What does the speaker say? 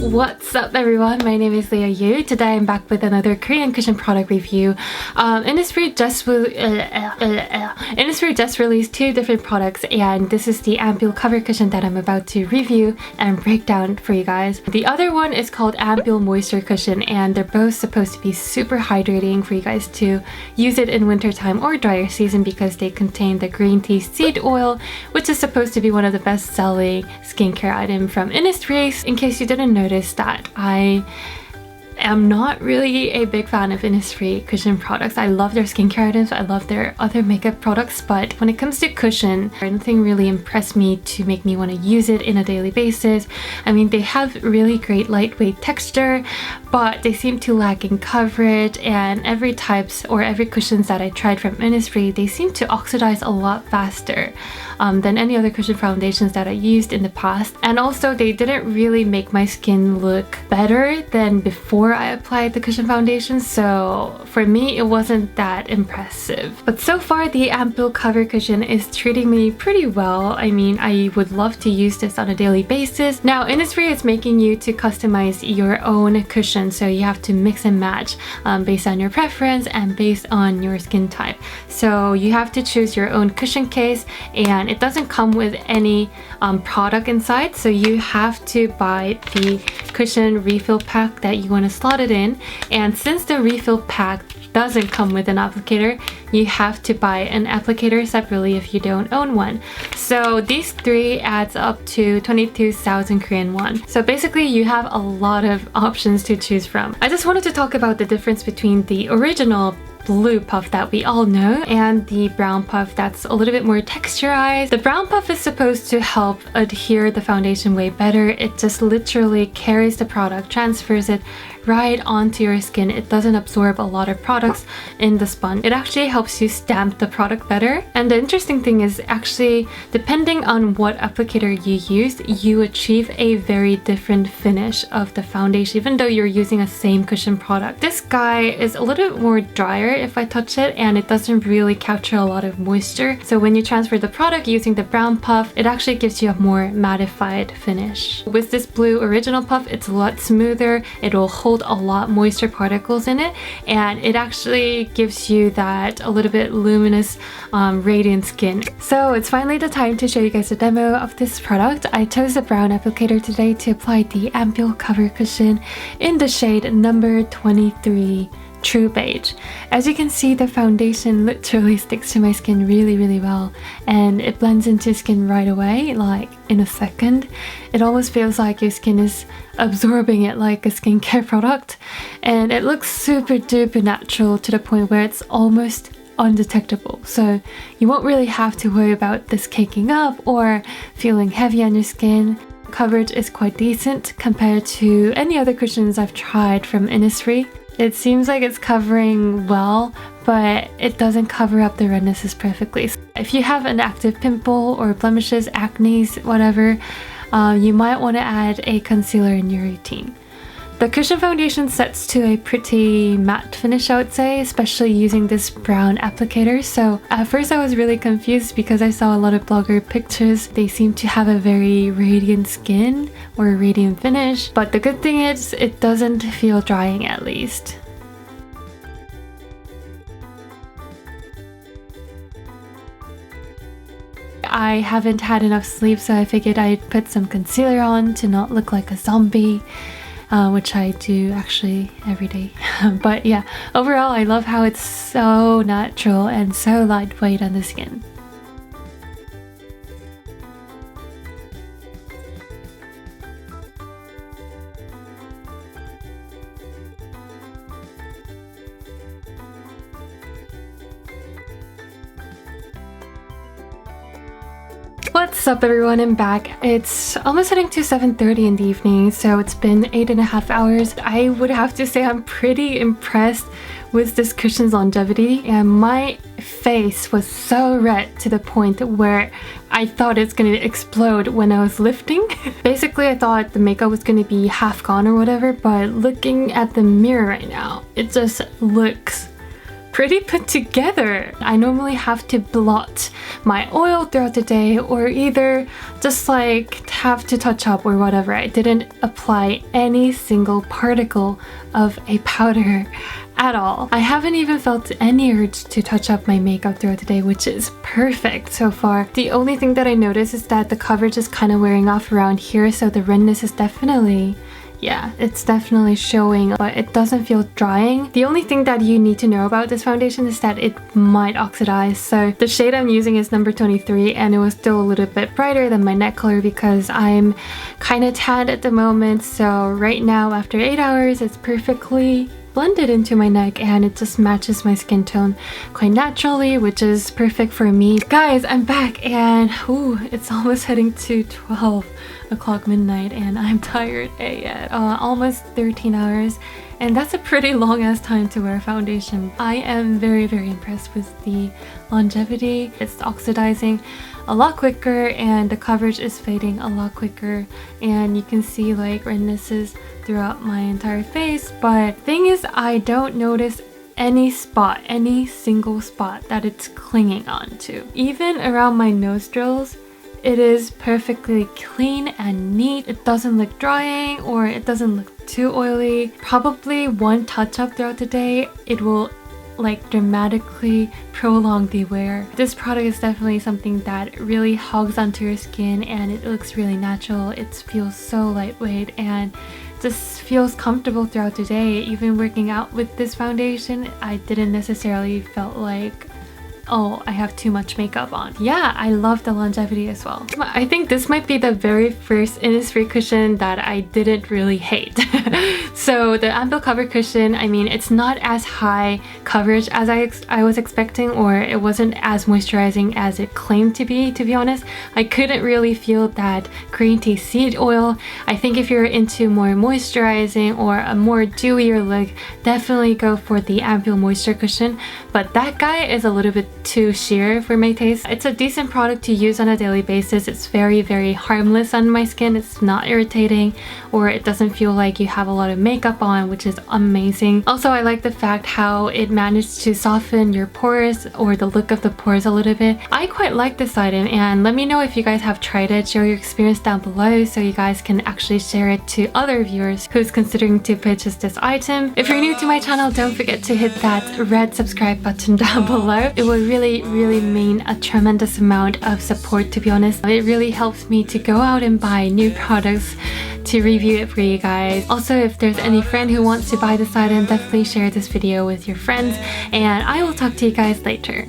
What's up everyone, my name is Leah Yu. Today I'm back with another Korean cushion product review. Innisfree just released two different products, and this is the Ampoule Cover Cushion that I'm about to review and break down for you guys. The other one is called Ampoule Moisture Cushion, and they're both supposed to be super hydrating for you guys to use it in wintertime or drier season because they contain the green tea seed oil, which is supposed to be one of the best selling skincare items from Innisfree. In case you didn't notice that I am not really a big fan of Innisfree cushion products. I love their skincare items, I love their other makeup products, but when it comes to cushion, nothing really impressed me to make me want to use it in a daily basis. I mean, they have really great lightweight texture, but they seem to lack in coverage, and every cushions that I tried from Innisfree, they seem to oxidize a lot faster than any other cushion foundations that I used in the past. And also they didn't really make my skin look better than before I applied the cushion foundation, so for me it wasn't that impressive. But so far the Ampoule Cover Cushion is treating me pretty well. I mean, I would love to use this on a daily basis. Now Innisfree is making you to customize your own cushion, so you have to mix and match based on your preference and based on your skin type. So you have to choose your own cushion case, and it doesn't come with any product inside, so you have to buy the cushion refill pack that you want to slot it in. And since the refill pack doesn't come with an applicator, you have to buy an applicator separately if you don't own one. So these three adds up to 22,000 Korean won. So basically you have a lot of options to choose from. I just wanted to talk about the difference between the original blue puff that we all know and the brown puff that's a little bit more texturized. The brown puff is supposed to help adhere the foundation way better. It just literally carries the product, transfers it right onto your skin. It doesn't absorb a lot of products in the sponge. It actually helps you stamp the product better. And the interesting thing is, actually depending on what applicator you use, you achieve a very different finish of the foundation even though you're using a same cushion product. This guy is a little bit more drier if I touch it, and it doesn't really capture a lot of moisture. So when you transfer the product using the brown puff, it actually gives you a more mattified finish. With this blue original puff, it's a lot smoother. It will hold a lot moisture particles in it, and it actually gives you that a little bit luminous radiant skin. So it's finally the time to show you guys a demo of this product. I chose the brown applicator today to apply the Ampoule Cover Cushion in the shade number 23 True Beige. As you can see, the foundation literally sticks to my skin really well, and it blends into skin right away, like in a second. It almost feels like your skin is absorbing it like a skincare product, and it looks super duper natural to the point where it's almost undetectable. So you won't really have to worry about this caking up or feeling heavy on your skin. Coverage is quite decent compared to any other cushions I've tried from Innisfree. It seems like it's covering well, but it doesn't cover up the rednesses perfectly. If you have an active pimple or blemishes, acne, whatever, you might want to add a concealer in your routine. The cushion foundation sets to a pretty matte finish, I would say, especially using this brown applicator. So at first I was really confused because I saw a lot of blogger pictures. They seem to have a very radiant skin or a radiant finish, but the good thing is it doesn't feel drying, at least. I haven't had enough sleep, so I figured I'd put some concealer on to not look like a zombie. Which I do actually every day. But yeah, overall I love how it's so natural and so lightweight on the skin. What's up everyone, I'm back. It's almost heading to 7:30 in the evening, so it's been 8.5 hours. I would have to say I'm pretty impressed with this cushion's longevity, and my face was so red to the point where I thought it's gonna explode when I was lifting. Basically I thought the makeup was gonna be half gone or whatever, but looking at the mirror right now, it just looks pretty put together. I normally have to blot my oil throughout the day or either just like have to touch up or whatever. I didn't apply any single particle of a powder at all. I haven't even felt any urge to touch up my makeup throughout the day, which is perfect so far. The only thing that I noticed is that the coverage is kind of wearing off around here, so the redness is definitely, yeah, it's definitely showing, but it doesn't feel drying. The only thing that you need to know about this foundation is that it might oxidize. So the shade I'm using is number 23, and it was still a little bit brighter than my neck color because I'm kind of tan at the moment. So right now, after 8 hours, it's perfectly blended into my neck and it just matches my skin tone quite naturally, which is perfect for me. Guys, I'm back and it's almost heading to 12 o'clock midnight and I'm tired at almost 13 hours, and that's a pretty long ass time to wear foundation. I am very impressed with the longevity. It's oxidizing a lot quicker and the coverage is fading a lot quicker, and you can see like rednesses throughout my entire face. But thing is, I don't notice any single spot that it's clinging onto. Even around my nostrils, it is perfectly clean and neat. It doesn't look drying or it doesn't look too oily. Probably one touch up throughout the day, it will like dramatically prolong the wear. This product is definitely something that really hugs onto your skin and it looks really natural. It feels so lightweight and just feels comfortable throughout the day. Even working out with this foundation, I didn't necessarily felt like, oh, I have too much makeup on. Yeah, I love the longevity as well. I think this might be the very first Innisfree cushion that I didn't really hate. So the Ampoule Cover Cushion, I mean, it's not as high coverage as I was expecting, or it wasn't as moisturizing as it claimed to be honest. I couldn't really feel that green tea seed oil. I think if you're into more moisturizing or a more dewier look, definitely go for the Ampoule Moisture Cushion. But that guy is a little bit too sheer for my taste. It's a decent product to use on a daily basis. It's very harmless on my skin. It's not irritating or it doesn't feel like you have a lot of makeup on, which is amazing. Also, I like the fact how it managed to soften your pores or the look of the pores a little bit. I quite like this item, and let me know if you guys have tried it. Share your experience down below so you guys can actually share it to other viewers who's considering to purchase this item. If you're new to my channel, don't forget to hit that red subscribe button down below. It will really mean a tremendous amount of support, to be honest. It really helps me to go out and buy new products to review it for you guys. Also, if there's any friend who wants to buy this item, definitely share this video with your friends, and I will talk to you guys later.